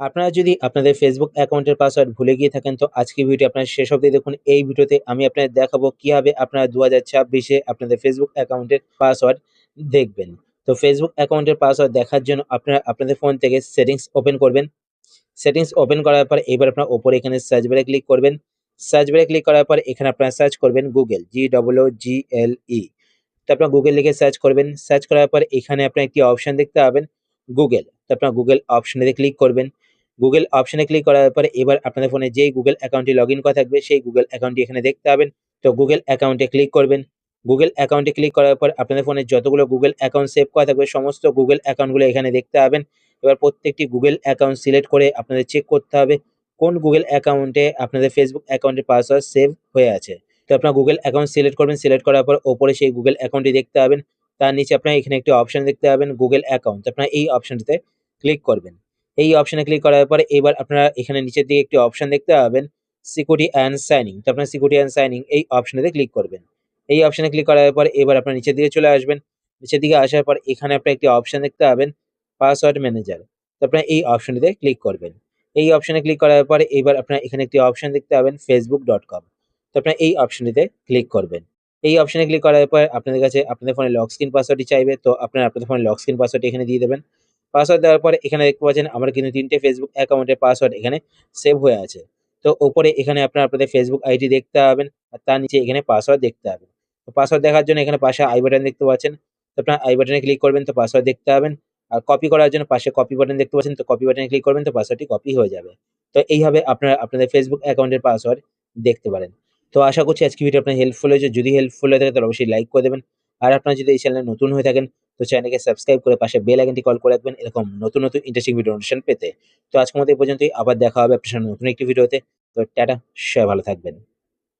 আপনারা যদি আপনাদের ফেসবুক অ্যাকাউন্টের পাসওয়ার্ড ভুলে গিয়ে থাকেন তো আজকের ভিডিওটি আপনারা শেষ অবধি দেখুন। এই ভিডিওতে আমি আপনাদের দেখাবো কিভাবে আপনারা 2026-এ আপনাদের ফেসবুক অ্যাকাউন্টের পাসওয়ার্ড দেখবেন। তো ফেসবুক অ্যাকাউন্টের পাসওয়ার্ড দেখার জন্য আপনারা আপনাদের ফোন থেকে সেটিংস ওপেন করবেন। সেটিংস ওপেন করার পর এবার আপনারা ওপরে এখানে সার্চ বারে ক্লিক করবেন। সার্চ বারে ক্লিক করার পর এখানে আপনারা সার্চ করবেন গুগল, GOOGLE। তো আপনারা গুগল লিখে সার্চ করবেন। সার্চ করার পর এখানে আপনার একটি অপশন দেখতে পাবেন গুগল। তো আপনারা গুগল অপশনে ক্লিক করবেন। গুগল অপশনে ক্লিক করার পরে এবার আপনাদের ফোনে যেই গুগল অ্যাকাউন্টটি লগইন করা থাকবে সেই গুগল অ্যাকাউন্টটি এখানে দেখতে পাবেন। তো গুগল অ্যাকাউন্টে ক্লিক করবেন। গুগল অ্যাকাউন্টে ক্লিক করার পর আপনাদের ফোনে যতগুলো গুগল অ্যাকাউন্ট সেভ করা থাকবে সমস্ত গুগল অ্যাকাউন্টগুলো এখানে দেখতে পাবেন। এবার প্রত্যেকটি গুগল অ্যাকাউন্ট সিলেক্ট করে আপনাদের চেক করতে হবে কোন গুগল অ্যাকাউন্টে আপনাদের ফেসবুক অ্যাকাউন্টের পাসওয়ার্ড সেভ হয়ে আছে। তো আপনার গুগল অ্যাকাউন্ট সিলেক্ট করবেন। সিলেক্ট করার পর ওপরে সেই গুগল অ্যাকাউন্টটি দেখতে পাবেন। তার নিচে আপনার এখানে একটি অপশন দেখতে পাবেন গুগল অ্যাকাউন্ট। আপনারা এই অপশনটিতে ক্লিক করবেন। এই অপশনে ক্লিক করার পরে এবার আপনারা এখানে নিচের দিকে একটি অপশন দেখতে পাবেন সিকিউরিটি অ্যান্ড সাইনিং। তো আপনারা সিকিউরিটি অ্যান্ড সাইনিং এই অপশনেতে ক্লিক করবেন। এই অপশনে ক্লিক করার পর এবার আপনারা নিচের দিকে চলে আসবেন। নিচের দিকে আসার পর এখানে আপনারা একটি অপশন দেখতে পাবেন পাসওয়ার্ড ম্যানেজার। তো আপনারা এই অপশনটিতে ক্লিক করবেন। এই অপশনে ক্লিক করার পরে এবার আপনারা এখানে একটি অপশন দেখতে পাবেন facebook.com। তো আপনারা এই অপশনটিতে ক্লিক করবেন। এই অপশনে ক্লিক করার পর আপনাদের কাছে আপনাদের ফোনে লক স্ক্রিন পাসওয়ার্ডটি চাইবে। তো আপনারা আপনাদের ফোনে লক স্ক্রিন পাসওয়ার্ডটি এখানে দিয়ে দেবেন। পাসওয়ার্ড দেওয়ার পরে এখানে দেখতে পাচ্ছেন আমার কিন্তু ৩ টে ফেসবুক অ্যাকাউন্টের পাসওয়ার্ড এখানে সেভ হয়ে আছে। তো উপরে এখানে আপনারা আপনাদের ফেসবুক আইডি দেখতে পাবেন আর তার নিচে এখানে পাসওয়ার্ড দেখতে পাবেন। তো পাসওয়ার্ড দেখার জন্য এখানে পাশে আই বাটন দেখতে পাচ্ছেন। তো আপনারা আই বাটনে ক্লিক করবেন তো পাসওয়ার্ড দেখতে পাবেন। আর কপি করার জন্য পাশে কপি বাটন দেখতে পাচ্ছেন। তো কপি বাটনে ক্লিক করবেন তো পাসওয়ার্ডটি কপি হয়ে যাবে। তো এইভাবে আপনারা আপনাদের ফেসবুক অ্যাকাউন্টের পাসওয়ার্ড দেখতে পারেন। তো আশা করছি আজকের ভিডিও আপনার হেল্পফুল হয়েছে। যদি হেল্পফুল হয়ে থাকে তাহলে অবশ্যই লাইক করে দেবেন। আর আপনারা যদি এই চ্যানেলে নতুন হয়ে থাকেন তো চ্যানেলকে সাবস্ক্রাইব করে পাশে বেল আইকনটি কল করে রাখবেন এরকম নতুন নতুন ইন্টারেস্টিং ভিডিও নোটিফিকেশন পেতে। তো আজকের মতো এই পর্যন্তই। আবার দেখা হবে আপনার সাথে নতুন একটি ভিডিওতে। তো টাটা, সবাই ভালো থাকবেন।